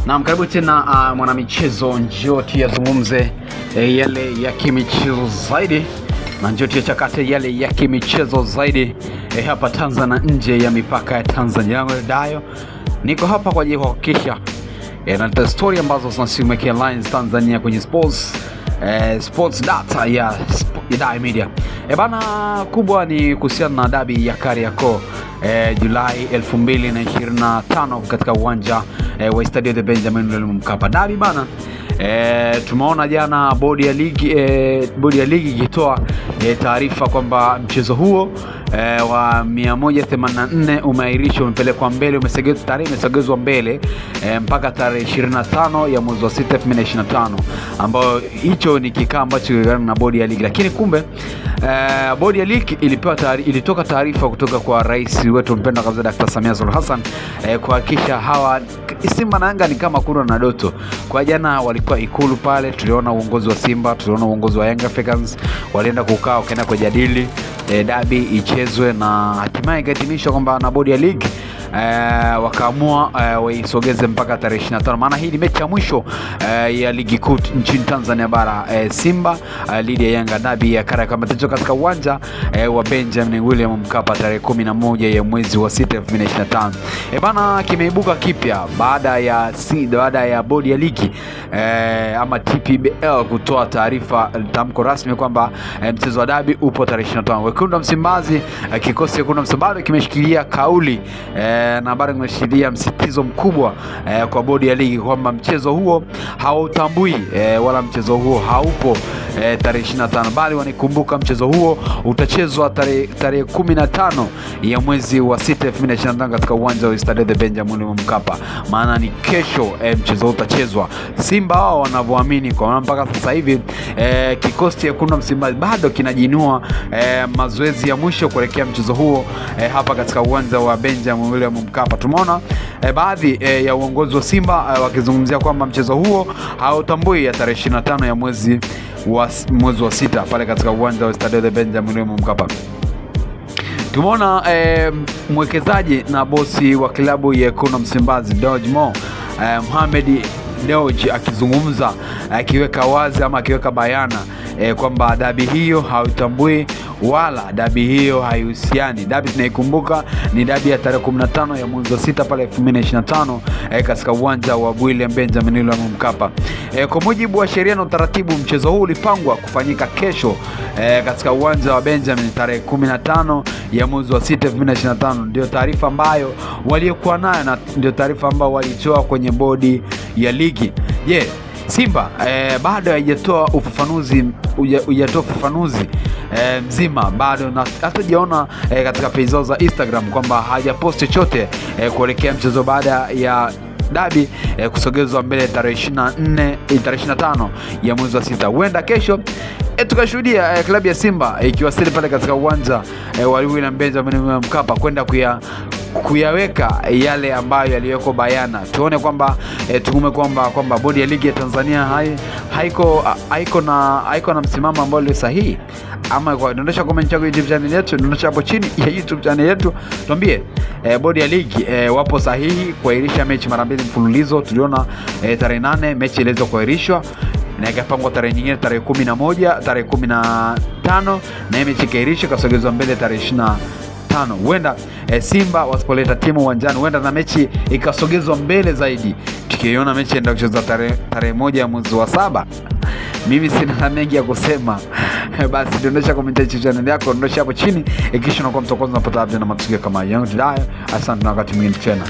Na karibu tena mwanamichezo, njoo tuyazungumze yale ya kimichezo zaidi, na njoo tuyachakate yale ya kimichezo zaidi hapa Tanzania, nje ya mipaka ya Tanzania. Dayo niko hapa kwa ajili ya kuhakikisha na story ambazo zinasimamia Lines Tanzania kwenye sports data ya Dayo Media. Bana, kubwa ni kuhusiana na dabi ya Kariakoo Julai 2025 katika uwanja wa Stadio de Benjamin William Mkapa. Dabi bana, tumeona jana bodi ya ligi ikitoa taarifa kwamba mchezo huo wa 184 umeahirishwa, umepelekwa mbele, umesogezwa mbele mpaka tarehe 25 ya mwezi wa 6 2025, ambao hicho ni kikao ambacho kilingana na bodi ya ligi. Lakini kumbe bodi ya ligi ilitoka taarifa kutoka kwa rais wetu mpendwa kabisa Dr. Samia Suluhu Hassan kuhakikisha hawa Simba na Yanga ni kama kura na doto. Kwa jana walikuwa Ikulu pale, tuliona uongozi wa Simba, tuliona uongozi wa Young Africans walienda kukaa, wakaenda kujadili dabi ichezwe, na hatimaye ikahitimishwa kwamba na bodi ya ligi wakaamua waisogeze mpaka tarehe 25. Maana hii ni mechi ya mwisho ya ligi kuu nchini Tanzania bara, Simba dhidi ya Yanga, dabi ya Kariakoo katika uwanja wa Benjamin William Mkapa tarehe 11 ya mwezi wa 6 2025. Bana, kimeibuka kipya baada ya bodi ya ligi ama TPBL kutoa tamko rasmi kwamba mchezo wa dabi upo tarehe 25. Wekundu wa Msimbazi, kikosi chekundu wa Msimbazi kimeshikilia kauli na bado kimeshikilia msitizo mkubwa kwa bodi ya ligi kwamba mchezo huo hautambui wala mchezo huo haupo tarehe 25, bali wanikumbuka mchezo huo utachezwa tarehe 15 ya mwezi wa 6 2025 katika uwanja wa Stadio de Benjamin Mkapa. Maana ni kesho mchezo utachezwa. Simba wao wanavyoamini, kwa mpaka sasa hivi kikosi chekundu wa Msimbazi bado kinajinua mazoezi ya mwisho kuelekea mchezo huo hapa katika uwanja wa Benjamin William Mkapa. Tumeona baadhi ya uongozi wa Simba wakizungumzia kwamba mchezo huo hautambui ya tarehe 25 ya mwezi wa 6 pale katika uwanja wa Stadio de Benjamin William Mkapa. Tumeona mwekezaji na bosi wa klabu ya Wekundu wa Msimbazi Dewji Mo Mohamed Dewji akizungumza, akiweka wazi ama akiweka bayana kwamba dabi hiyo hautambui wala dabi hiyo haihusiani. Dabi tunaikumbuka ni dabi ya tarehe 15 ya mwezi wa 6 pale 2025 katika uwanja wa William Benjamin William Mkapa. Kwa mujibu wa sheria na utaratibu, mchezo huu ulipangwa kufanyika kesho katika uwanja wa Benjamin tarehe 15 ya mwezi wa 6 2025. Ndio taarifa ambayo waliokuwa nayo na ndio taarifa ambayo walitoa kwenye bodi ya ligi. Simba bado haijatoa ufafanuzi mzima bado, na hatujaona katika page zao za Instagram kwamba hajapost chochote kuelekea mchezo baada ya dabi kusogezwa mbele tarehe 25 ya mwezi wa 6. Huenda kesho tukashuhudia klabu ya Simba ikiwasili pale katika uwanja wa William Benjamin Mkapa kwenda kuyaweka yale ambayo yaliwekwa bayana. Tuone kwamba kwamba bodi ya ligi ya Tanzania haiko na msimamo ambao ni sahihi. Ama kwa dondosha comment yako YouTube channel yetu, dondosha hapo chini ya YouTube channel yetu, tuambie bodi ya ligi wapo sahihi kuahirisha mechi mara mbili mfululizo. Tuliona tarehe 8 mechi iliweza kuahirishwa na ikapangwa tarehe nyingine tarehe 11, tarehe 15, na mechi ikaahirishwa kasogezwa mbele tarehe 25. Huenda Simba wasipoleta timu uwanjani, huenda na mechi ikasogezwa mbele zaidi, tukiona mechi enda kuchezwa tarehe 1 ya mwezi wa 7. Mimi sina mengi ya kusema. Basi dondosha comment channel yako, dondosha hapo chini, kisha unakuwa mtokozi unapata update na matukio kama yangu. Asante na wakati mwingine tena.